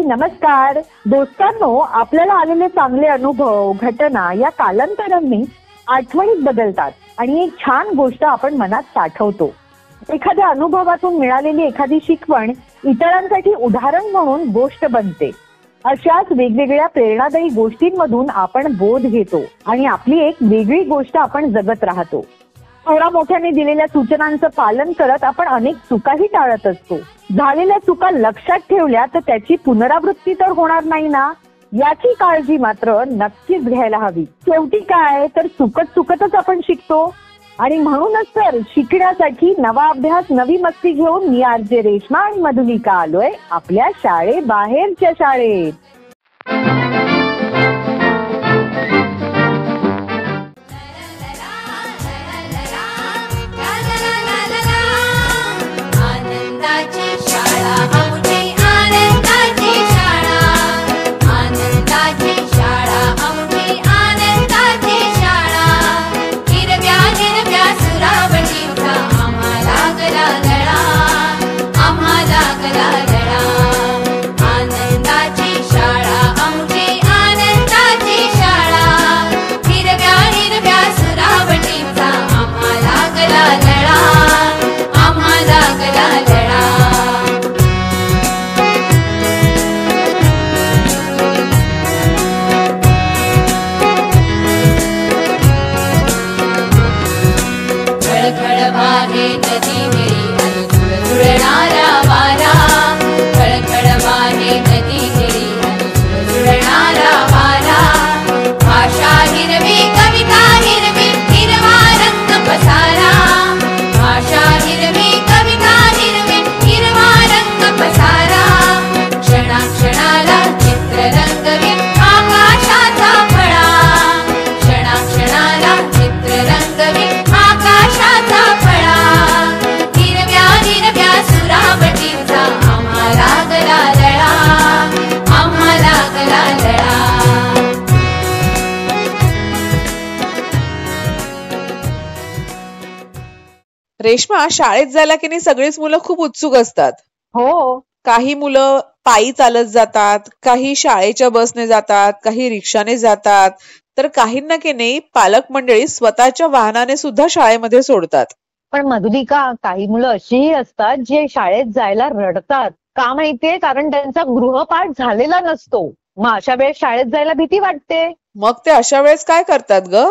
नमस्कार. दोस्तांनो, आपल्याला आलेले चांगले अनुभव, घटना या कालांतरांनी आठवणीत बदलतात आणि एक छान गोष्ट आपण मनात साठवतो. एखाद्या अनुभवातून मिळालेली एखादी शिकवण इतरांसाठी उदाहरण म्हणून गोष्ट बनते. अशाच वेगवेगळ्या प्रेरणादायी गोष्टींमधून आपण बोध घेतो आणि आपली एक वेगळी गोष्ट आपण जगत राहतो. थोडा मोठ्याने दिलेल्या सूचनांचं पालन करत आपण अनेक चुकाही टाळत असतो. झालेल्या चुका लक्षात ठेवल्या तर त्याची पुनरावृत्ती तर होणार नाही ना, याची काळजी मात्र नक्कीच घ्यायला हवी. शेवटी काय तर चुकतच आपण शिकतो आणि म्हणूनच तर शिकण्यासाठी नवा अभ्यास, नवी मस्ती घेऊन मी आरजे रेश्मा आणि मधुलिका आलोय आपल्या शाळेबाहेरच्या शाळेत. रेश्मा, शाळेत जायला की नाही सगळीच मुलं खूप उत्सुक असतात. हो, काही मुलं पायी चालत जातात, काही शाळेच्या बसने जातात, काही रिक्षाने जातात, तर काहींना की नाही पालक मंडळी स्वतःच्या वाहनाने सुद्धा शाळेमध्ये सोडतात. पण मधुलिका, काही मुलं अशीही असतात जे शाळेत जायला रडतात. का माहितीये? कारण त्यांचा गृहपाठ झालेला नसतो. मग अशा वेळेस शाळेत जायला भीती वाटते. मग ते अशा वेळेस काय करतात ग?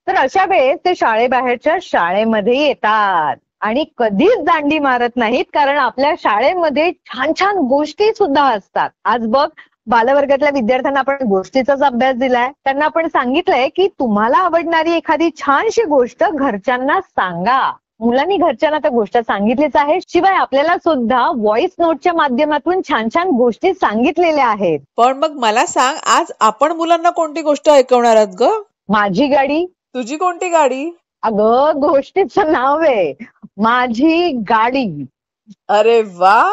तर अशा वेळेस ते शाळेबाहेरच्या शाळेमध्ये येतात आणि कधीच दांडी मारत नाहीत, कारण आपल्या शाळेमध्ये छान छान गोष्टी सुद्धा असतात. आज बघ, बालवर्गातल्या विद्यार्थ्यांना आपण गोष्टीचाच अभ्यास दिलाय. त्यांना आपण सांगितलंय की तुम्हाला आवडणारी एखादी छानशी गोष्ट घरच्यांना सांगा. मुलांनी घरच्यांना त्या गोष्ट सांगितलीच आहे. शिवाय आपल्याला सुद्धा व्हॉइस नोटच्या माध्यमातून छान छान गोष्टी सांगितलेल्या आहेत. पण मग मला सांग, आज आपण मुलांना कोणती गोष्ट ऐकवणार आहात ग? माझी गाडी. तुझी कोणती गाडी? अगं, गोष्टीचं नाव आहे माझी गाडी. अरे वा.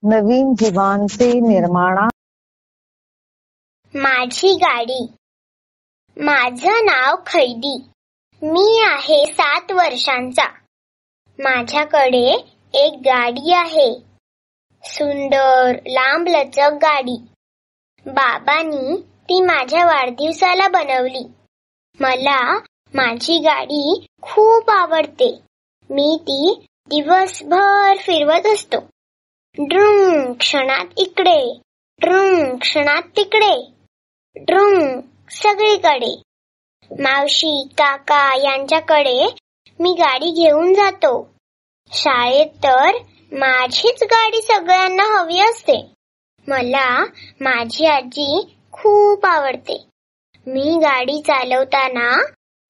नवीन जीवांचे निर्माणा. माझी गाडी. माझं नाव खैदी. मी आहे 7 वर्षांचा. माझ्याकडे एक गाडी आहे, सुंदर लांबलचक गाडी. बाबांनी ती माझ्या वाढदिवसाला बनवली. मला माझी गाडी खूप आवडते. मी ती दिवसभर फिरवत असतो. ड्रुम, क्षणात इकडे, ड्रुम, क्षणात तिकडे, ड्रुम, सगळीकडे. मावशी, काका यांच्याकडे मी गाडी घेऊन जातो. शाळेत तर माझीच गाडी सगळ्यांना हवी असते. मला माझी आजी खूप आवडते. मी गाडी चालवताना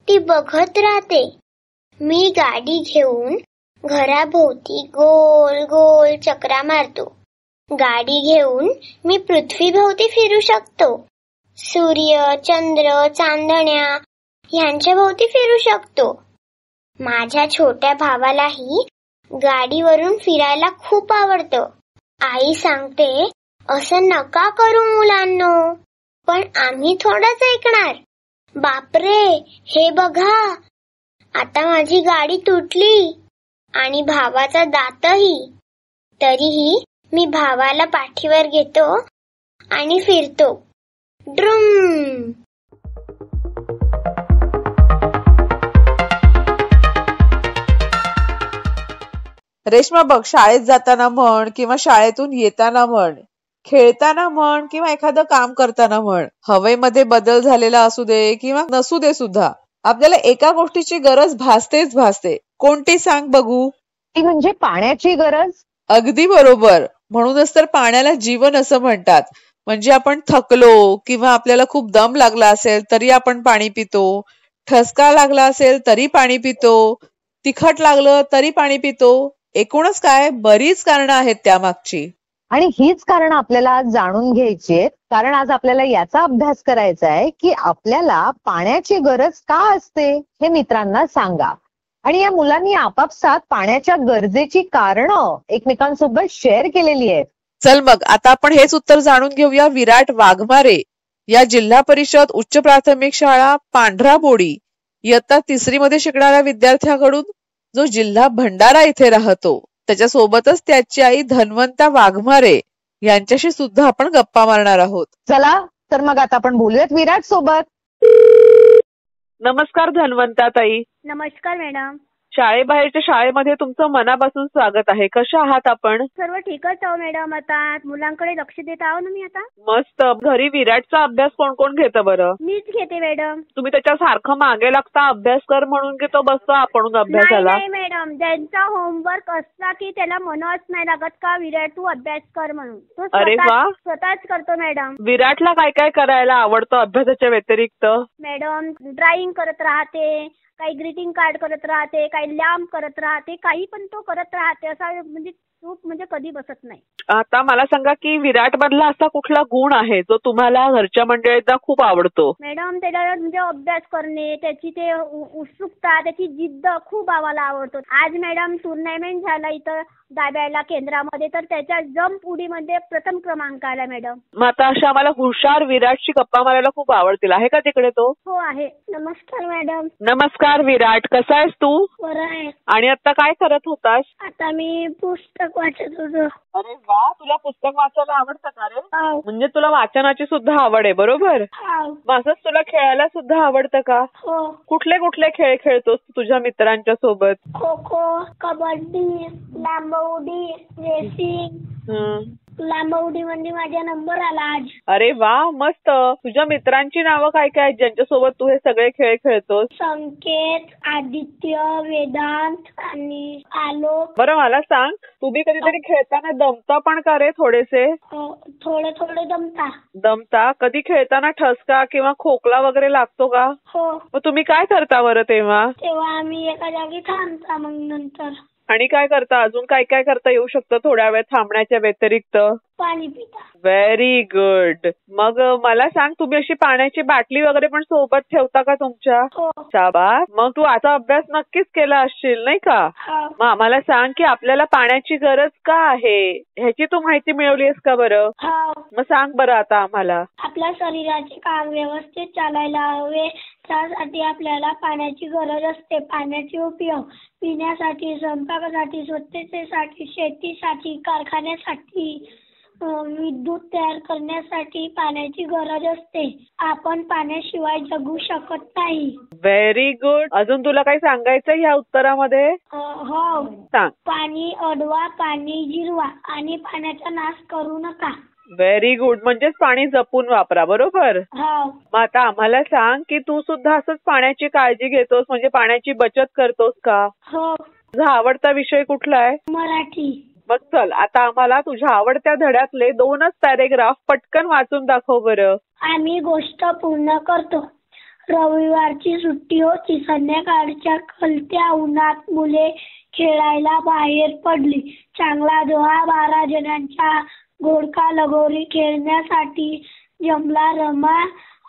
ती बघत राहते. मी गाडी घेऊन घराभोवती गोल गोल चक्रा मारतो. गाडी घेऊन मी पृथ्वीभोवती फिरू शकतो. सूर्य, चंद्र, चांदण्या ह्यांच्या भोवती फिरू शकतो. माझ्या छोट्या भावालाही गाडीवरून फिरायला खूप आवडतं. आई सांगते, असं नका करू मुलांनो, पण आम्ही थोडंच ऐकणार. बापरे, हे बघा, आता माझी गाडी तुटली आणि भावाचा दातही. तरीही मी भावाला पाठीवर घेतो आणि फिरतो. ड्रुम. रेश्मा बघ, शाळेत जाताना म्हण किंवा शाळेतून येताना म्हण, खेळताना म्हण किंवा एखादं काम करताना म्हण, हवेमध्ये बदल झालेला असू दे किंवा नसू दे सुद्धा, आपल्याला एका गोष्टीची गरज भासतेच भासते. कोणती सांग बघू? ती म्हणजे पाण्याची गरज. अगदी बरोबर. म्हणूनच तर पाण्याला जीवन असं म्हणतात. म्हणजे आपण थकलो किंवा आपल्याला खूप दम लागला असेल तरी आपण पाणी पितो, ठसका लागला असेल तरी पाणी पितो, तिखट लागलं तरी पाणी पितो. एकूणच काय, बरीच कारणं आहेत त्यामागची. आणि हीच कारण आपल्याला आज जाणून घ्यायची आहेत, कारण आज आपल्याला याचा अभ्यास करायचा आहे की आपल्याला पाण्याची गरज का असते हे मित्रांना सांगा. आणि या मुलांनी आपापसात पाण्याच्या गरजेची कारणं एकमेकांसोबत शेअर केलेली आहेत. चल मग आता आपण हेच उत्तर जाणून घेऊया विराट वाघमारे या जिल्हा परिषद उच्च प्राथमिक शाळा पांढराबोडी इयत्ता 3री मध्ये शिकणाऱ्या विद्यार्थ्याकडून, जो जिल्हा भंडारा इथे राहतो. त्याच्यासोबतच त्याची आई धन्वंता वाघमारे यांच्याशी सुद्धा आपण गप्पा मारणार आहोत. चला तर मग आता आपण बोलूयात विराट सोबत. नमस्कार धन्वंता ताई. नमस्कार मॅडम. शाळेबाहेरच्या शाळेमध्ये तुमचं मनापासून स्वागत आहे. कशा आहात आपण? सर्व ठीकच आहो मॅडम. आता मुलांकडे लक्ष देत आहो ना मी आता. मस्त. घरी विराटचा अभ्यास कोण कोण घेतं बरं? मीच घेते मॅडम. तुम्ही त्याच्या सारखं मागे लागता अभ्यास कर म्हणून की तो बसतो आपण अभ्यासाला? नाही मॅडम, त्यांचा होमवर्क असला की त्याला मनच नाही लागत का विराट तू अभ्यास कर म्हणून. तो अरे वा. स्वतःच करतो मॅडम. विराटला काय काय करायला आवडतं अभ्यासाच्या व्यतिरिक्त? मॅडम ड्रॉइंग करत राहते, काही ग्रीटिंग कार्ड करत राहते, काही लॅम्प करत राहते, काही पण तो करत राहते. असा म्हणजे चूप म्हणजे कधी बसत नाही. आता मला सांगा की विराट मधला असा कुठला गुण आहे जो तुम्हाला घरच्या मंडळींना खूप आवडतो? मॅडम त्याला म्हणजे अभ्यास करणे, त्याची ते उत्सुकता, त्याची जिद्द खूप आम्हाला आवडतो. आज मॅडम टुर्नामेंट झाला इथं दाब्याला केंद्रामध्ये, तर त्याच्या जम्प उडीमध्ये प्रथम क्रमांक आला मॅडम. मग आता अशा आम्हाला हुशार विराटची गप्पा मारायला खूप आवडतील. आहे का तिकडे तो? हो आहे. नमस्कार मॅडम. नमस्कार विराट, कसा आहेस तू? बरं आहे. आणि आता काय करत होतास? आता मी पुस्तक वाचत होतो. अरे वा, तुला पुस्तक वाचायला आवडतं का रे? हो. म्हणजे तुला वाचनाची सुद्धा आवड आहे, बरोबर? हो. असंच तुला खेळायला सुद्धा आवडतं का? हो. कुठले कुठले खेळ खेळतोस तू तुझ्या मित्रांच्या सोबत? खो खो, कबड्डी, लांबउडी, रेसिंग. लांबउडी मध्ये माझा नंबर आला आज. अरे वा, मस्त. तुझ्या मित्रांची नावं काय काय आहेत ज्यांच्यासोबत तू हे सगळे खेळ खेळतोस? संकेत, आदित्य, वेदांत आणि आलोक. बरं मला सांग, तुम्ही कधीतरी खेळताना दमता पण का रे थोडेसे? थोडे थोडे दमता? कधी खेळताना ठसका किंवा खोकला वगैरे लागतो का? हो. मग तुम्ही काय करता बरं तेव्हा? आम्ही एका जागी थांबता, मग नंतर. आणि काय करता अजून? काय काय करता येऊ शकतं थोड्या वेळ थांबण्याच्या व्यतिरिक्त? पाणी पिता. Very good. मग मला सांग, तुम्ही अशी पाण्याची बाटली वगैरे पण सोबत ठेवता का तुमच्या? हो. शाबास. मग तू आता अभ्यास नक्कीच केला असशील नाही का? मग आम्हाला सांग की आपल्याला पाण्याची गरज का आहे ह्याची तू माहिती मिळवलीस का बरं? मग सांग बरं आता आम्हाला. आपल्या शरीराचे काम व्यवस्थित चालायला हवे त्यासाठी आपल्याला पाण्याची गरज असते. पाण्याचे उपयोग पिण्यासाठी, स्वयंपाकासाठी, स्वच्छतेसाठी, शेतीसाठी, कारखान्यासाठी, विद्युत तयार करण्यासाठी पाण्याची गरज असते. आपण पाण्याशिवाय जगू शकत नाही. Very good. अजून तुला काही सांगायचं ह्या उत्तरामध्ये? हो. सांग. पाणी अडवा, पाणी जिरवा आणि पाण्याचा नाश करू नका. Very good. म्हणजेच पाणी जपून वापरा, बरोबर? हो. मग आता आम्हाला सांग की तू सुद्धा असंच पाण्याची काळजी घेतोस, म्हणजे पाण्याची बचत करतोस का? हो. तुझा आवडता विषय कुठला आहे? मराठी. मग चल आता आम्हाला तुझ्या आवडत्या धड्यातले 2च पॅरेग्राफ पटकन वाचून दाखव बरं. आम्ही गोष्ट पूर्ण करतो. रविवारची सुट्टी होती. संध्याकाळच्या कलत्या उन्हात मुले खेळायला बाहेर पडली. चांगला 10-12 जणांचा घोडका लगोरी खेळण्यासाठी जमला. रमा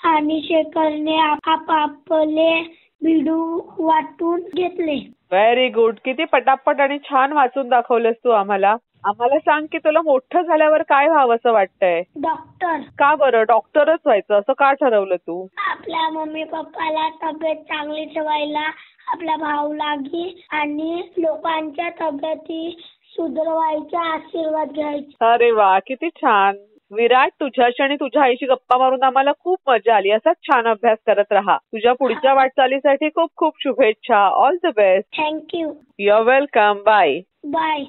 आणि शेखरने आपापले बिडू वाटून घेतले. Very good. किती पटापट आणि छान वाचून दाखवलंस तू आम्हाला. आम्हाला सांग की तुला मोठं झाल्यावर काय व्हावं असं वाटतंय? डॉक्टर. का बरं डॉक्टरच व्हायचं असं का ठरवलं तू? आपल्या मम्मी पप्पाला तब्येत चांगली ठेवायला आपल्या भाऊ लागी आणि लोकांच्या तब्येती सुधारवायचा आशीर्वाद घ्यायचा. अरे वा, किती छान. विराट, तुझ्याशी आणि तुझ्या आईशी गप्पा मारून आम्हाला खूप मजा आली. असाच छान अभ्यास करत राहा. तुझ्या पुढच्या वाटचालीसाठी खूप खूप शुभेच्छा. All the best. Thank you. You are welcome. Bye. Bye.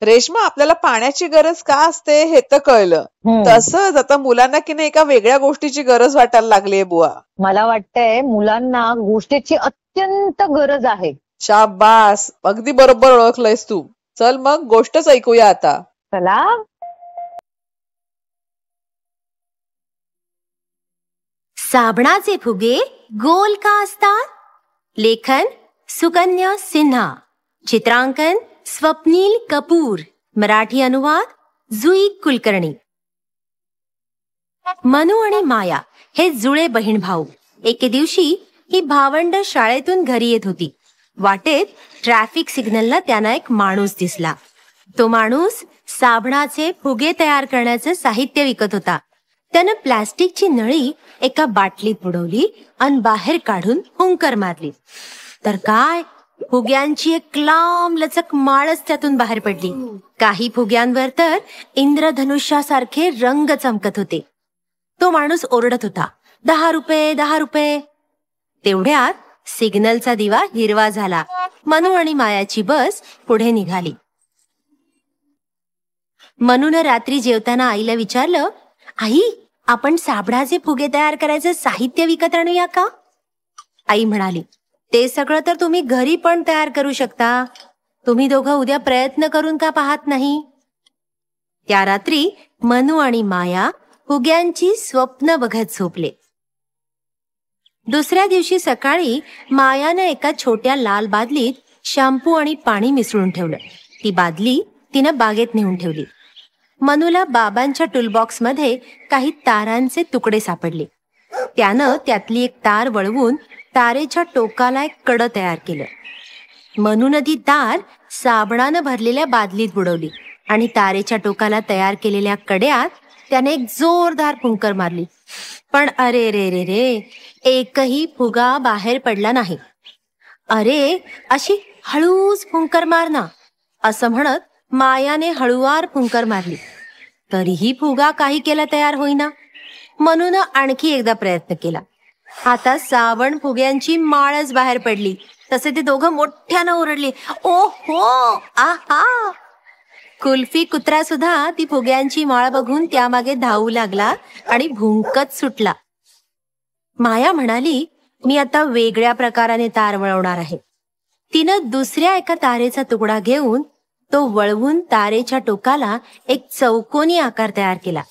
Reshma, आपल्याला पाण्याची गरज का असते हे तर कळलं. तसंच आता मुलांना की नाही एका वेगळ्या गोष्टीची गरज वाटायला लागलीये बुवा. मला वाटतंय मुलांना गोष्टीची अत्यंत गरज आहे. शाबास, अगदी बरोबर ओळखलंयस तू. चल मग गोष्टच ऐकूया आता. चला. साबणाचे फुगे गोल का असतात? लेखन सुकन्या सिन्हा. चित्रांकन स्वप्नील कपूर. मराठी अनुवाद जुई कुलकर्णी. मनू आणि माया हे जुळे बहीण भाऊ. एके दिवशी ही भावंड शाळेतून घरी येत होती. वाटेत ट्रॅफिक सिग्नलला त्यांना एक माणूस दिसला. तो माणूस साबणाचे फुगे तयार करण्याचं साहित्य विकत होता. त्यानं प्लास्टिकची नळी एका बाटलीत बुडवली आणि बाहेर काढून हुंकर मारली. तर काय, फुग्यांची एक लांब लचक माळच त्यातून बाहेर पडली. काही फुग्यांवर तर इंद्रधनुष्यासारखे रंग चमकत होते. तो माणूस ओरडत होता, 10 रुपये, 10 रुपये. तेवढ्यात सिग्नलचा दिवा हिरवा झाला. मनू आणि मायाची बस पुढे निघाली. मनूनं रात्री जेवताना आईला विचारलं, आई, आपण साबणाचे फुगे तयार करायचं साहित्य विकत आणूया का? आई म्हणाली, ते सगळं तर तुम्ही घरी पण तयार करू शकता. तुम्ही दोघं उद्या प्रयत्न करून का पाहत नाही? त्या रात्री मनू आणि माया फुग्यांची स्वप्न बघत झोपले. दुसऱ्या दिवशी सकाळी मायानं एका छोट्या लाल बादलीत शॅम्पू आणि पाणी मिसळून ठेवलं. ती बादली तिनं बागेत नेऊन ठेवली. मनूला बाबांच्या टूलबॉक्समध्ये काही तारांचे तुकडे सापडले. त्यानं त्यातली एक तार वळवून तारेच्या टोकाला एक कडं तयार केलं. मनूनं ती तार साबणानं भरलेल्या बादलीत बुडवली आणि तारेच्या टोकाला तयार केलेल्या कड्यात त्याने एक जोरदार फुंकर मारली. पण अरे रे रे रे, एकही फुगा बाहेर पडला नाही. अरे, अशी हळूच फुंकर मार ना, असं म्हणत मायाने हळुवार फुंकर मारली. तरीही फुगा काही केला तयार होईना. मनूनं आणखी एकदा प्रयत्न केला. आता साबण फुग्यांची माळच बाहेर पडली. तसे ते दोघं मोठ्यानं ओरडली, ओहो, आहा. कुल्फी कुत्रा सुद्धा ती फुग्यांची माळ बघून त्यामागे धावू लागला आणि भुंकत सुटला. माया म्हणाली, मी आता वेगळ्या प्रकाराने तार वळवणार आहे. तिनं दुसऱ्या एका तारेचा तुकडा घेऊन तो वळवून तारेच्या टोकाला एक चौकोनी आकार तयार केला.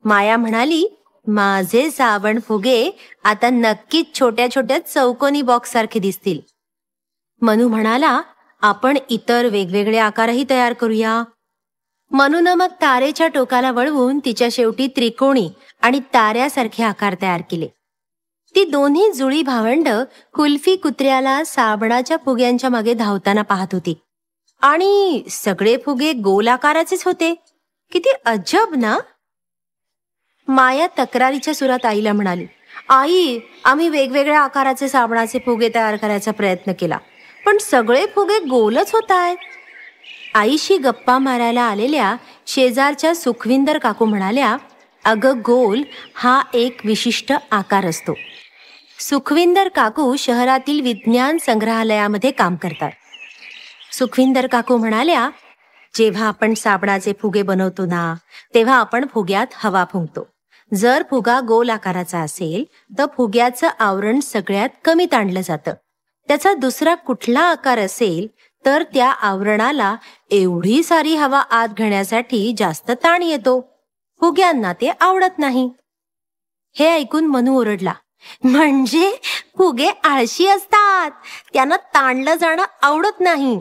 माया म्हणाली, माझे साबण फुगे आता नक्कीच छोट्या छोट्या चौकोनी बॉक्स सारखे दिसतील. मनू म्हणाला, आपण इतर वेगवेगळे आकारही तयार करूया. मनूनं मग तारेच्या टोकाला वळवून तिच्या शेवटी त्रिकोणी आणि ताऱ्यासारखे आकार तयार केले. ती दोन्ही जुळी भावंड कुल्फी कुत्र्याला साबणाच्या फुग्यांच्या मागे धावताना पाहत होती. आणि सगळे फुगे गोल आकाराचेच होते. किती अजब ना. माया तक्रारीच्या सुरात आईला म्हणाली, आई, आम्ही वेगवेगळ्या आकाराचे साबणाचे फुगे तयार करायचा प्रयत्न केला, पण सगळे फुगे गोलच होत आहेत. आईशी गप्पा मारायला आलेल्या शेजारच्या सुखविंदर काकू म्हणाल्या, अगं, गोल हा एक विशिष्ट आकार असतो. सुखविंदर काकू शहरातील विज्ञान संग्रहालयामध्ये काम करतात. सुखविंदर काकू म्हणाल्या, जेव्हा आपण साबणाचे फुगे बनवतो ना, तेव्हा आपण फुग्यात हवा फुंकतो. जर फुगा गोल आकाराचा असेल तर फुग्याचं आवरण सगळ्यात कमी ताणलं जातं. त्याचा दुसरा कुठला आकार असेल तर त्या आवरणाला एवढी सारी हवा आत घेण्यासाठी जास्त ताण येतो. फुग्यांना ते आवडत नाही. हे ऐकून मनू ओरडला, म्हणजे फुगे आळशी असतात, त्यांना ताणलं जाणं आवडत नाही.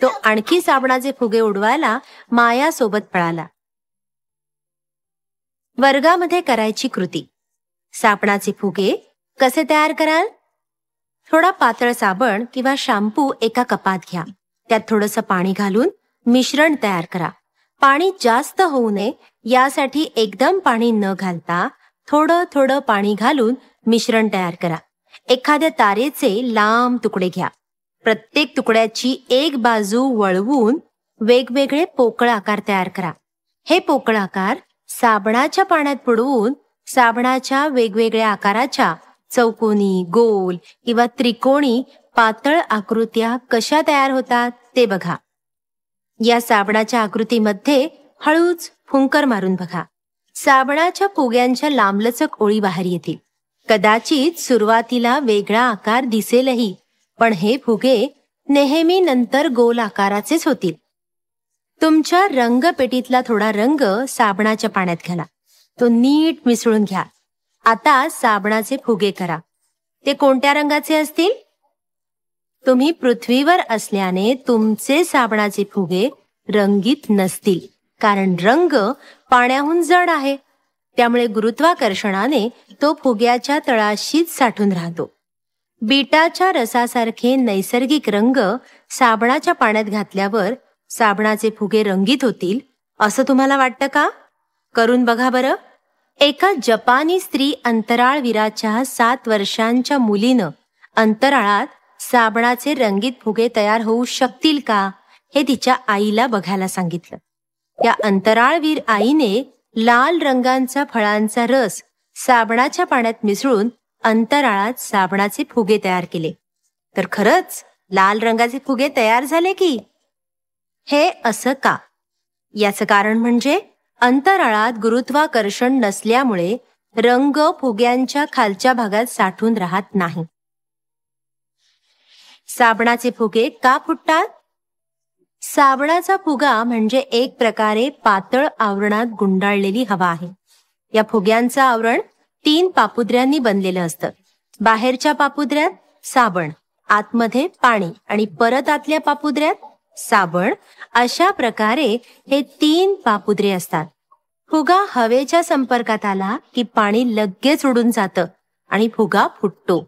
तो आणखी साबणाचे फुगे उडवायला माया सोबत पळाला. वर्गामध्ये करायची कृती. साबणाचे फुगे कसे तयार कराल? थोडा पातळ साबण किंवा शॅम्पू एका कपात घ्या. त्यात थोडंसं पाणी घालून मिश्रण तयार करा. पाणी जास्त होऊ नये यासाठी एकदम पाणी न घालता थोडं थोडं पाणी घालून मिश्रण तयार करा. एखाद्या तारेचे लांब तुकडे घ्या. प्रत्येक तुकड्याची एक बाजू वळवून वेगवेगळे पोकळ आकार तयार करा. हे पोकळ आकार साबणाच्या पाण्यात बुडवून साबणाच्या वेगवेगळ्या आकाराच्या चौकोनी, गोल किंवा त्रिकोणी पातळ आकृत्या कशा तयार होतात ते बघा. या साबणाच्या आकृतीमध्ये हळूच फुंकर मारून बघा. साबणाच्या फुग्यांच्या लांबलचक ओळी बाहेर येतील. कदाचित सुरुवातीला वेगळा आकार दिसेलही, पण हे फुगे नेहमी नंतर गोल आकाराचेच होतील. तुमच्या रंगपेटीतला थोडा रंग साबणाच्या पाण्यात घाला. तो नीट मिसळून घ्या. आता साबणाचे फुगे करा. ते कोणत्या रंगाचे असतील? तुम्ही पृथ्वीवर असल्याने तुमचे साबणाचे फुगे रंगीत नसतील, कारण रंग पाण्याहून जड आहे. त्यामुळे गुरुत्वाकर्षणाने तो फुग्याच्या तळाशीच साठून राहतो. बीटाच्या रसासारखे नैसर्गिक रंग साबणाच्या पाण्यात घातल्यावर साबणाचे फुगे रंगीत होतील असं तुम्हाला वाटतं का? करून बघा बरं. एका जपानी स्त्री अंतराळवीराच्या 7 वर्षांच्या मुलीनं अंतराळात साबणाचे रंगीत फुगे तयार होऊ शकतील का हे तिच्या आईला बघायला सांगितलं. त्या अंतराळवीर आईने लाल रंगांचा फळांचा रस साबणाच्या पाण्यात मिसळून अंतराळात साबणाचे फुगे तयार केले. तर खरंच लाल रंगाचे फुगे तयार झाले की. हे असं का? याचं कारण म्हणजे अंतराळात गुरुत्वाकर्षण नसल्यामुळे रंग फुग्यांच्या खालच्या भागात साठून राहत नाही. साबणाचे फुगे का फुटतात? साबणाचा फुगा म्हणजे एक प्रकारे पातळ आवरणात गुंडाळलेली हवा आहे. या फुग्यांचं आवरण 3 पापुद्र्यांनी बनलेलं असतं. बाहेरच्या पापुद्र्यात साबण, आतमध्ये पाणी आणि परत आतल्या पापुद्र्यात साबण. अशा प्रकारे हे 3 पापुद्रे असतात. फुगा हवेच्या संपर्कात आला की पाणी लगेच उडून जातं आणि फुगा फुटतो.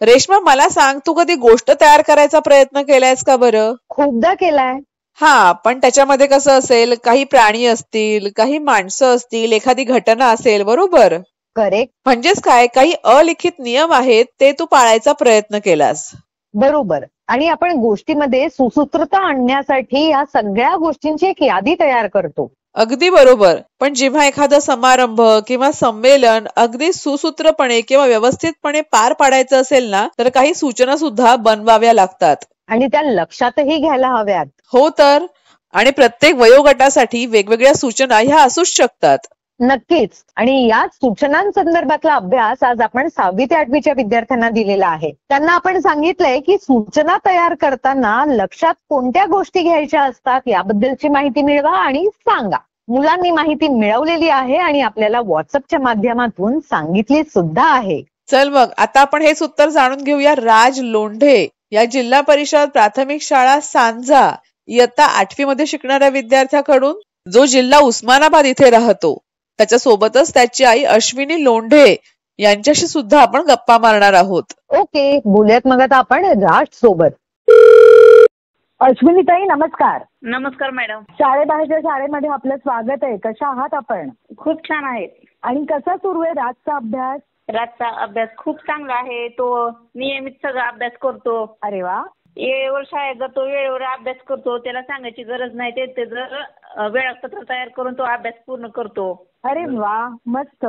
रेश्मा, मला सांग, तू कधी गोष्ट तयार करायचा प्रयत्न केलायस का बरं? खूपदा केलाय. हा, पण त्याच्यामध्ये कसं असेल, काही प्राणी असतील, काही माणसं असतील, एखादी घटना असेल, बरोबर? करेक्ट. म्हणजेच काय, काही अलिखित नियम आहेत ते तू पाळायचा प्रयत्न केलास. बरोबर. आणि आपण गोष्टीमध्ये सुसूत्रता आणण्यासाठी या सगळ्या गोष्टींची एक यादी तयार करतो. अगदी बरोबर. पण जेव्हा एखादा समारंभ किंवा संमेलन अगदी सुसूत्रपणे किंवा व्यवस्थितपणे पार पाडायचं असेल ना, तर काही सूचना सुद्धा बनवाव्या लागतात. आणि त्या लक्षातही घ्यायला हव्यात. हो तर. आणि प्रत्येक वयोगटासाठी वेगवेगळ्या सूचना ह्या असूच शकतात. नक्कीच. आणि या सूचनांसंदर्भातला अभ्यास आज आपण 6वी ते 8वीच्या विद्यार्थ्यांना दिलेला आहे. त्यांना आपण सांगितलंय की सूचना तयार करताना लक्षात कोणत्या गोष्टी घ्यायच्या असतात याबद्दलची माहिती मिळवा आणि सांगा. मुलांनी माहिती मिळवलेली आहे आणि आपल्याला व्हॉट्सअपच्या माध्यमातून सांगितली सुद्धा आहे. चल मग आता आपण हेच उत्तर जाणून घेऊया राज लोंढे या जिल्हा परिषद प्राथमिक शाळा सांजा इयत्ता 8वी मध्ये शिकणाऱ्या विद्यार्थ्याकडून, जो जिल्हा उस्मानाबाद इथे राहतो. त्याच्या सोबतच त्याची आई अश्विनी लोंढे यांच्याशी सुद्धा आपण गप्पा मारणार आहोत. ओके, बोलूयात मग आता आपण राज सोबत. अश्विनीताई, नमस्कार. नमस्कार मॅडम. शाळेबाहेरच्या शाळेमध्ये आपलं स्वागत आहे. कशा आहात आपण? खूप छान आहेत. आणि कसा सुरू आहे राजचा अभ्यास? राजचा अभ्यास खूप चांगला आहे. तो नियमित सगळा अभ्यास करतो. अरे वा. वेळेवर शाळेत जातो, वेळेवर अभ्यास करतो. त्याला सांगायची गरज नाही. ते जर वेळापत्र तयार करून तो अभ्यास पूर्ण करतो. अरे वा, मस्त.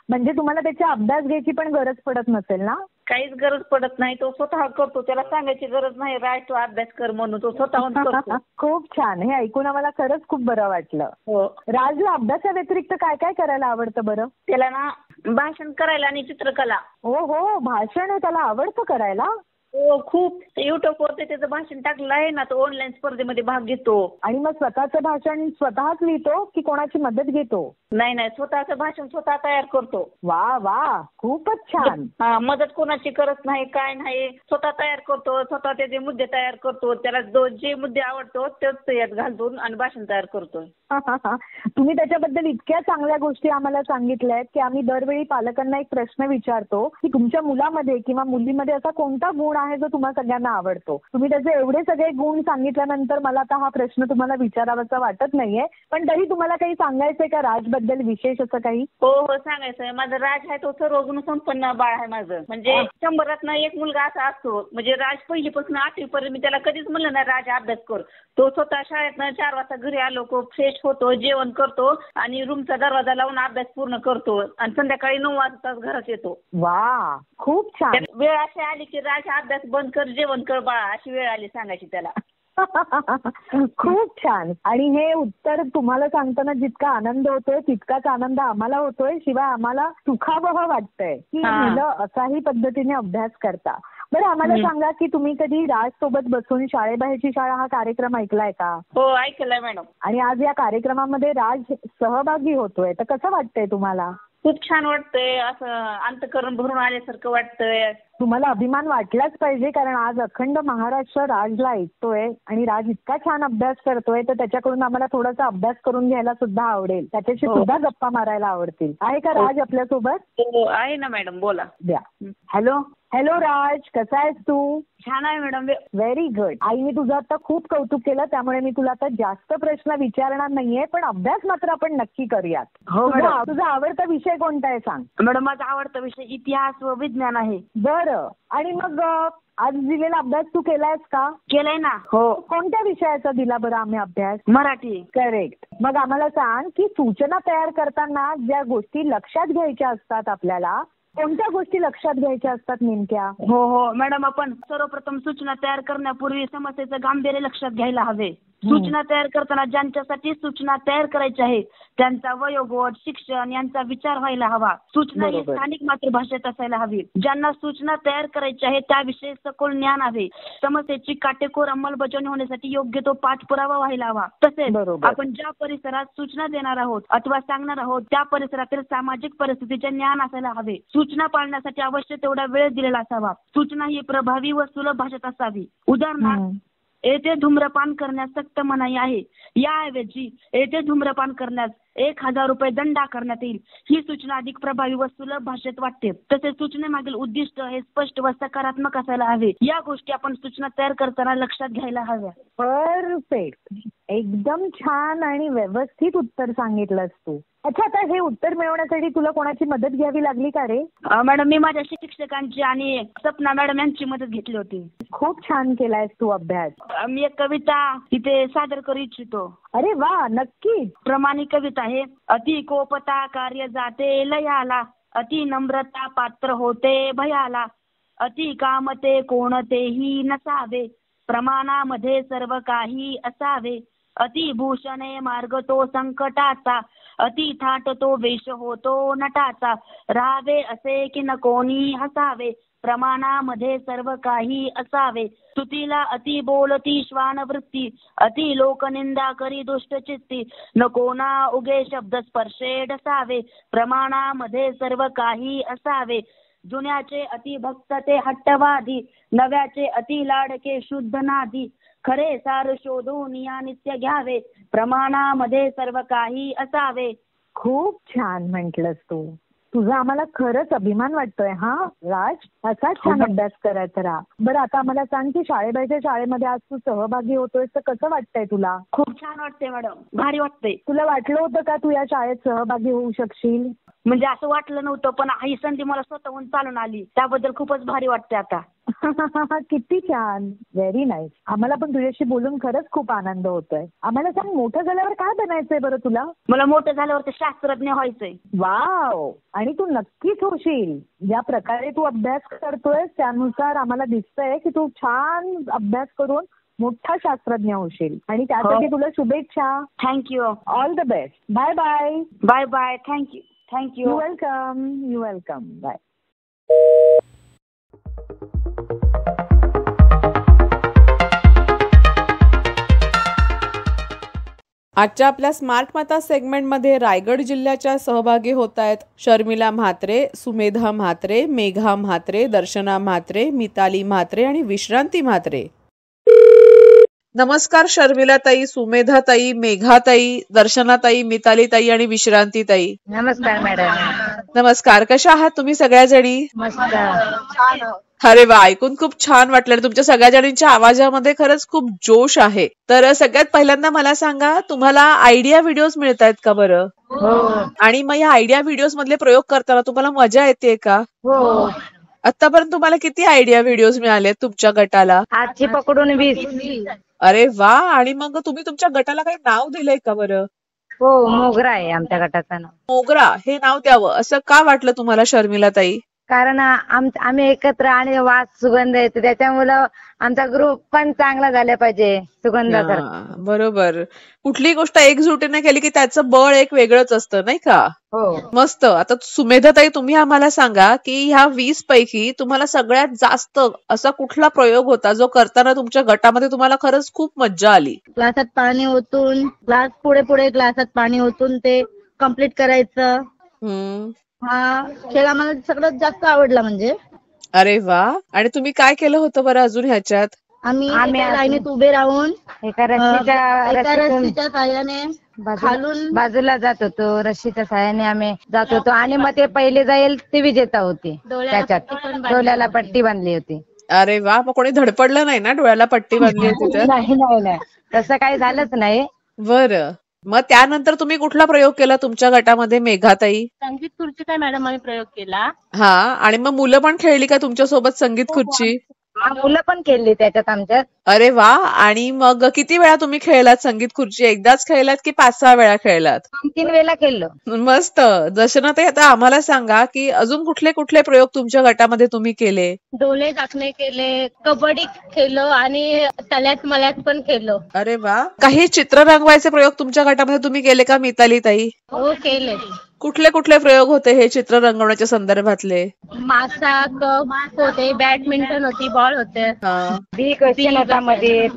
म्हणजे तुम्हाला त्याचा अभ्यास घ्यायची पण गरज पडत नसेल ना? काहीच गरज पडत नाही. तो स्वतः करतो. त्याला सांगायची गरज नाही, राज तू अभ्यास कर म्हणून तो स्वतःहून करतो. खूप छान. हे ऐकून आम्हाला खरंच खूप बरं वाटलं. हो. राजला अभ्यासा व्यतिरिक्त काय काय करायला आवडतं बरं? त्याला ना भाषण करायला आणि चित्रकला. हो हो, भाषण त्याला आवडतं करायला. हो, खूप युट्यूबवर त्याचं भाषण टाकलं आहे ना, तो ऑनलाईन स्पर्धेमध्ये भाग घेतो. आणि मग स्वतःचं भाषण स्वतःच लिहितो की कोणाची मदत घेतो? नाही, स्वतःचं भाषण स्वतः तयार करतो. वा वा, खूपच छान. हा, मदत कोणाची करत नाही, काय नाही, स्वतः तयार करतो. स्वतः त्याचे मुद्दे तयार करतो. त्याला जे मुद्दे आवडतो तेच यात घालतो आणि भाषण तयार करतो. तुम्ही त्याच्याबद्दल इतक्या चांगल्या गोष्टी आम्हाला सांगितल्या आहेत की आम्ही दरवेळी पालकांना एक प्रश्न विचारतो की तुमच्या मुलामध्ये किंवा मुलीमध्ये असा कोणता गुण आहे जो तुम्हाला सगळ्यांना आवडतो. तुम्ही त्याचे एवढे सगळे गुण सांगितल्यानंतर मला आता हा प्रश्न तुम्हाला विचारावाचा वाटत नाहीये, पण तरी तुम्हाला काही सांगायचंय का राजबद्दल विशेष असं काही? हो, सांगायचंय. माझा राज आहे तो सर्व गुण संपन्न बाळ आहे माझं. म्हणजे 100 एक मुलगा असा असतो. म्हणजे राज पहिलीपासून 8वी पर्यंत मी त्याला कधीच म्हणलं नाही राज अभ्यास कर. तो स्वतः शाळेतनं 4 वाजता घरी आलो को फ्रेश होतो, जेवण करतो आणि रूमचा दरवाजा लावून अभ्यास पूर्ण करतो आणि संध्याकाळी 9 वाजता घरात येतो. वा, खूप छान. वेळ अशी आली की राज अभ्यास बंद कर, जेवण कर बाळा, अशी वेळ आली सांगायची त्याला. खूप छान. आणि हे उत्तर तुम्हाला सांगताना जितका आनंद होतोय तितकाच आनंद आम्हाला होतोय. शिवाय आम्हाला सुखावह वाटतंय की मुलं असाही पद्धतीने अभ्यास करता. बरं, आम्हाला सांगा की तुम्ही कधी राज सोबत बसून शाळेबाहेरची शाळा हा कार्यक्रम ऐकलाय का? हो, ऐकलाय मॅडम. आणि आज या कार्यक्रमामध्ये राज सहभागी होतोय, तर कसं वाटतंय तुम्हाला? खूप छान वाटतंय. असं अंतःकरण भरून आल्यासारखं वाटतंय. तुम्हाला अभिमान वाटलाच पाहिजे, कारण आज अखंड महाराष्ट्र राजला ऐकतोय आणि राज इतका छान अभ्यास करतोय तर त्याच्याकडून आम्हाला थोडासा अभ्यास करून घ्यायला सुद्धा आवडेल. त्याच्याशी सुद्धा गप्पा मारायला आवडतील. आहे का राज आपल्यासोबत? हो, आहे ना मॅडम, बोला. द्या. हॅलो राज, कसा आहेस तू? छान आहे मॅडम. Very good. आईने तुझं आता खूप कौतुक केलं, त्यामुळे मी तुला आता जास्त प्रश्न विचारणार नाहीये, पण अभ्यास मात्र आपण नक्की करूयात. हो मॅडम. तुझा आवडता विषय कोणता आहे सांग? मॅडम, माझा आवडता विषय इतिहास व विज्ञान आहे. बरं, आणि मग आज दिलेला अभ्यास तू केलायस का? केलाय ना. हो. कोणत्या विषयाचा दिला बरं आम्ही अभ्यास? मराठी. करेक्ट. मग आम्हाला सांग की सूचना तयार करताना ज्या गोष्टी लक्षात घ्यायच्या असतात आपल्याला, कोणत्या गोष्टी लक्षात घ्यायच्या असतात नेमक्या? हो मॅडम, आपण सर्वप्रथम सूचना तयार करण्यापूर्वी समस्येचं गांभीर्य लक्षात घ्यायला हवे. सूचना तयार करताना ज्यांच्यासाठी सूचना तयार करायची आहे त्यांचा वयोगट, शिक्षण यांचा विचार व्हायला हवा. सूचना ही स्थानिक मातृभाषेत असायला हवी. ज्यांना सूचना तयार करायची आहे त्याविषयी सखोल ज्ञान हवे. समस्येची काटेकोर अंमलबजावणी होण्यासाठी योग्य तो पाठपुरावा व्हायला हवा. तसेच आपण ज्या परिसरात सूचना देणार आहोत अथवा सांगणार आहोत त्या परिसरातील सामाजिक परिस्थितीचे ज्ञान असायला हवे. सूचना पाळण्यासाठी अवश्य तेवढा वेळ दिलेला असावा. सूचना ही प्रभावी व सुलभ भाषेत असावी. उदाहरणार्थ, येथे धूम्रपान करण्यास सक्त मनाई आहे, याऐवजी येथे धूम्रपान करण्यास 1000 रुपये दंड आकारण्यात येईल. ही सूचना अधिक प्रभावी व सुलभ भाषेत वाटते. तसेच सूचनेमागील उद्दिष्ट हे स्पष्ट व सकारात्मक असायला हवे. या गोष्टी आपण सूचना तयार करताना लक्षात घ्यायला हव्या. परफेक्ट. एकदम छान आणि व्यवस्थित उत्तर सांगितलंस तू. अच्छा, आता हे उत्तर मिळवण्यासाठी तुला कोणाची मदत घ्यावी लागली का रे? मॅडम, मी माझ्या शिक्षकांची आणि सपना मॅडम यांची मदत घेतली होती. खूप छान केलायस तू अभ्यास. मी एक कविता इथे सादर करू इच्छितो. अरे वा, नक्की. प्रमाणित कविता आहे. अति कोपता कार्य जाते लयाला, अति नम्रता पात्र होते भयाला, अति कामते कोणतेही नसावे, प्रमाणामध्ये सर्व काही असावे, अति भूषणे मार्ग तो संकटाचा, अति थाट तो वेश होतो नटाचा, राहावे असे की न कोणी हसावे, प्रमाणामध्ये सर्व काही असावे, स्तुतीला अति बोलती श्वान वृत्ती, अति लोकनिंदा करी दुष्ट चित्ती, नको ना उगे शब्द स्पर्शे डसावे, प्रमाणामध्ये सर्व काही असावे, जुन्याचे अति भक्त ते हट्टवादी, नव्याचे अति लाडके शुद्ध नादी, खरे सार शोधून या नित्य घ्यावे, प्रमाणामध्ये सर्व काही असावे. खूप छान म्हटलंस तू. तुझा आम्हाला खरंच अभिमान वाटतोय हा राज. असा छान अभ्यास करायचा राहा. बरं, आता आम्हाला सांग की शाळेबाहेरच्या शाळेमध्ये आज तू सहभागी होतोय तर कसं वाटतंय तुला? खूप छान वाटतंय मॅडम, भारी वाटतंय. तुला वाटलं होतं का तू या शाळेत सहभागी होऊ शकशील? म्हणजे असं वाटलं नव्हतं, पण ही संधी मला स्वतःहून चालून आली, त्याबद्दल खूपच भारी वाटते आता. किती छान. Very nice. आम्हाला पण तुझ्याशी बोलून खरंच खूप आनंद होतोय. आम्हाला सांग, मोठं झाल्यावर काय बनायचंय बरं तुला? मला मोठं झाल्यावर ते शास्त्रज्ञ व्हायचंय. वाव. आणि तू नक्कीच होशील. ज्या प्रकारे तू अभ्यास करतोय त्यानुसार आम्हाला दिसतंय की तू छान अभ्यास करून मोठा शास्त्रज्ञ होशील. आणि त्यासाठी तुला शुभेच्छा. Thank you. All the best. Bye bye. Bye bye. Thank you. Thank you. You welcome. You welcome. Bye. आजच्या आपल्या स्मार्ट माता सेगमेंटमध्ये रायगड जिल्ह्याच्या सहभागी होत आहेत शर्मिला म्हात्रे, सुमेधा म्हात्रे, मेघा म्हात्रे, दर्शना म्हात्रे, मिताली म्हात्रे आणि विश्रांती म्हात्रे. नमस्कार शर्मिलाताई, सुमेधाताई, मेघाताई, दर्शनाताई, मितालीताई आणि विश्रांतीताई. नमस्कार मॅडम. नमस्कार. कशा आहात तुम्ही सगळ्या जणी? मस्त. अरे वा, ऐकून खूप छान वाटलं. तुमच्या सगळ्या जणींच्या आवाजामध्ये खरंच खूप जोश आहे. तर सगळ्यात पहिल्यांदा मला सांगा, तुम्हाला आयडिया व्हिडिओज मिळत आहेत का बरं? हो. आणि मग या आयडिया व्हिडिओज मधले प्रयोग करताना तुम्हाला मजा येते का? हो. आतापर्यंत तुम्हाला किती आयडिया व्हिडिओज मिळाले तुमच्या गटाला? आजची पकडून 20. अरे वा. आणि मग तुम्ही तुमच्या गटाला काही नाव दिलंय का बरं? हो, मोगरा आहे आमच्या गटाचं नाव. मोगरा हे नाव द्यावं असं का वाटलं तुम्हाला शर्मिलाताई? कारण आम्ही एकत्र आणि वास सुगंध येतो, त्याच्यामुळं आमचा ग्रुप पण चांगला झाला पाहिजे सुगंधाचा. बरोबर. कुठलीही गोष्ट एकजुटीने केली की त्याचं बळ एक वेगळंच असतं, नाही का? हो. मस्त. आता सुमेधाताई, तुम्ही आम्हाला सांगा की ह्या 20 पैकी तुम्हाला सगळ्यात जास्त असा कुठला प्रयोग होता जो करताना तुमच्या गटामध्ये तुम्हाला खरंच खूप मज्जा आली? ग्लासात पाणी ओतून, ग्लास पुढे पुढे ग्लासात पाणी ओतून ते कम्प्लीट करायचं. हा खेळ आम्हाला सगळ्यात जास्त आवडला. म्हणजे अरे वा. आणि तुम्ही काय केलं होतं बरं अजून ह्याच्यात? आम्ही लाईनीत उभे राहून एका रस्सीच्या साह्याने खालून बाजूला जात होतो, रस्सीच्या साह्याने आम्ही जात होतो आणि मग ते पहिले जाईल ते विजेता होते. त्याच्यात डोळ्याला पट्टी बांधली होती. अरे वा. मग कोणी धडपडलं नाही ना डोळ्याला पट्टी बांधली होती तर? नाही, तसं काही झालंच नाही. बरं. मग त्यानंतर तुम्ही कुठला प्रयोग केला तुमच्या गटामध्ये मेघाताई? संगीत खुर्चीचा मॅडम आम्ही प्रयोग केला. हा. आणि मग मुलं पण खेळली का तुमच्या सोबत संगीत खुर्ची? मुलं पण खेळली त्याच्यात आमच्यात. अरे वा. आणि मग किती वेळा तुम्ही खेळलात संगीत खुर्ची? एकदाच खेळलात की 5-6 वेळा खेळलात? 3 वेळा खेळलो. मस्त. दर्शनाताई, आता आम्हाला सांगा की अजून कुठले कुठले प्रयोग तुमच्या गटामध्ये तुम्ही केले? डोले झाकणे केले, कबड्डी खेळलो आणि तल्यात मल्यात पण खेळलो. अरे वा. काही चित्र रंगवायचे प्रयोग तुमच्या गटामध्ये तुम्ही केले का मितालीताई? हो, केले. कुठले कुठले प्रयोग होते हे चित्र रंगवण्याच्या संदर्भातले? मासा, कप होते, बॅडमिंटन होती, बॉल होते, बी क्वेश्चन होता मध्ये,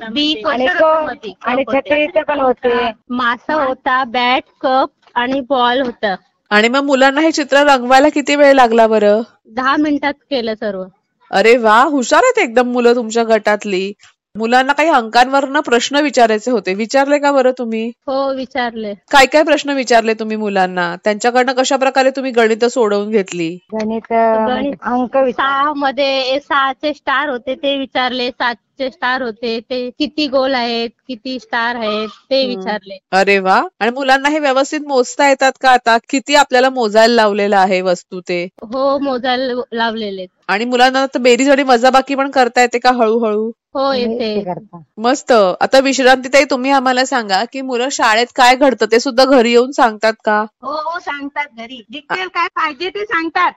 आणि छत्रीचे पण होते. मासा होता, बॅट, कप आणि बॉल होता. आणि मग मुलांना हे चित्र रंगवायला किती वेळ लागला बरं? 10 मिनिटात केलं सर्व. अरे वा. हुशार आहेत एकदम मुलं तुमच्या गटातली. मुलांना काही अंकांवरनं प्रश्न विचारायचे होते, विचारले का बरं तुम्ही? हो, विचारले. काय काय प्रश्न विचारले तुम्ही मुलांना? त्यांच्याकडनं कशा प्रकारे तुम्ही गणित सोडवून घेतली? गणित अंक 6 मध्ये 6चे स्टार होते ते विचारले, 7चे स्टार होते ते किती गोल आहेत, किती स्टार आहेत ते विचारले. अरे वा. आणि मुलांना हे व्यवस्थित मोजता येतात का आता? किती आपल्याला मोजायला लावलेलं आहे वस्तू ते? हो, मोजायला लावलेले. आणि मुलांना बेरीज आणि वजाबाकी पण करता येते का हळूहळू? हो, येते. मस्त. आता विश्रांतीताई, तुम्ही आम्हाला सांगा की मुलं शाळेत काय घडतं ते सुद्धा घरी येऊन सांगतात का? हो, सांगतात. घरी डिटेल काय पाहिजे ते सांगतात.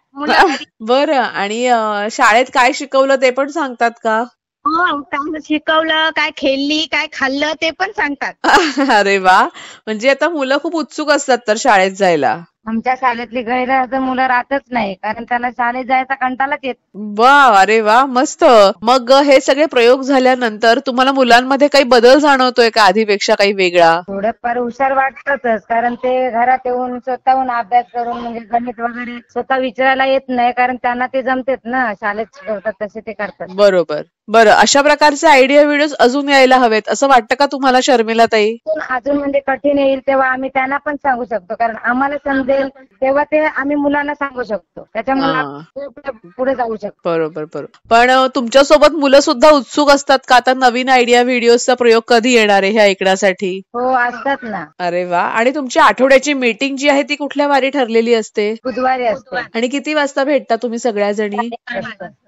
बरं. आणि शाळेत काय शिकवलं ते पण सांगतात का? हो, काय शिकवलं, काय खेळली, काय खाल्लं ते पण सांगतात. अरे वा. म्हणजे आता मुलं खूप उत्सुक असतात तर शाळेत जायला. आमच्या शाळेतली गैरहजर मुलं राहतच नाही, कारण त्यांना शाळेत जायचा कंटाळाच येत. वा. अरे वा, मस्त. मग हे सगळे प्रयोग झाल्यानंतर तुम्हाला मुलांमध्ये काही बदल जाणवतोय का आधीपेक्षा काही वेगळा? थोडंफार हुशार वाटतच, कारण ते घरात येऊन स्वतःहून अभ्यास करून म्हणजे गणित वगैरे स्वतः विचारायला येत नाही, कारण त्यांना ते जमतेत ना, शाळेत शिकवतात तसे ते करतात. बरोबर. बरं. अशा प्रकारचे आयडिया व्हिडिओज अजून यायला हवेत असं वाटतं का तुम्हाला शर्मिलाताई? अजून म्हणजे कठीण येईल तेव्हा आम्ही त्यांना पण सांगू शकतो, कारण आम्हाला समजेल तेव्हा ते आम्ही मुलांना सांगू शकतो, त्याच्यामुळे पुढे जाऊ शकतो. बरोबर बरोबर. पण तुमच्यासोबत मुलं सुद्धा उत्सुक असतात का आता नवीन आयडिया व्हिडिओचा प्रयोग कधी येणार आहे हे ऐकण्यासाठी? हो, असतात ना. अरे वा. आणि तुमची आठवड्याची मीटिंग जी आहे ती कुठल्या वारी ठरलेली असते? बुधवारी असते. आणि किती वाजता भेटता तुम्ही सगळ्या जणी?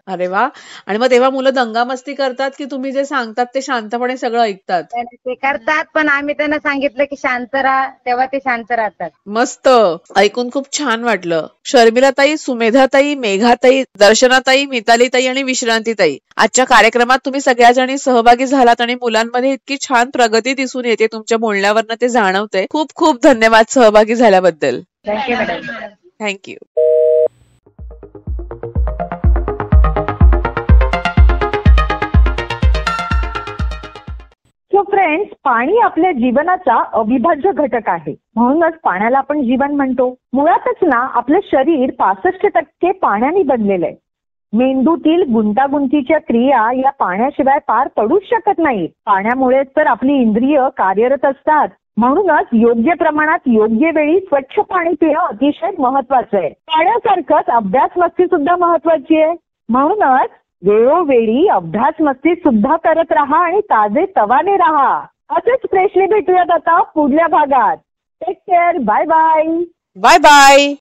अरे वा. आणि मग तेव्हा मुलं दंगामस्ती करतात की तुम्ही जे सांगतात ते शांतपणे सगळं ऐकतात? ते करतात, पण आम्ही त्यांना सांगितलं की शांत राहा, तेव्हा ते शांत राहतात. मस्त. ऐकून खूप छान वाटलं. शर्मिलाताई, सुमेधाताई, मेघाताई, दर्शनाताई, मितालीताई आणि विश्रांतीताई, आजच्या कार्यक्रमात तुम्ही सगळ्या जणी सहभागी झालात आणि मुलांमध्ये इतकी छान प्रगती दिसून येते तुमच्या बोलण्यावरनं ते जाणवतंय. खूप खूप धन्यवाद सहभागी झाल्याबद्दल. Thank you madam. Thank you. So friends, पाणी आपल्या जीवनाचा अविभाज्य घटक आहे. म्हणूनच पाण्याला आपण जीवन म्हणतो. मुळातच ना आपलं शरीर 65% पाण्याने बनलेलं आहे. मेंदूतील गुंतागुंतीच्या क्रिया या पाण्याशिवाय पार पडूच शकत नाहीत. पाण्यामुळेच तर आपली इंद्रिय कार्यरत असतात. म्हणूनच योग्य प्रमाणात योग्य वेळी स्वच्छ पाणी पिणं अतिशय महत्वाचं आहे. पाण्यासारखंच अभ्यास मस्ती सुद्धा महत्वाची आहे. म्हणूनच वेळोवेळी अभ्यास मस्ती सुद्धा करत राहा आणि ताजे तवाने राहा. असेच प्रश्न भेटूयात आता पुढल्या भागात. Take care. Bye bye. Bye bye.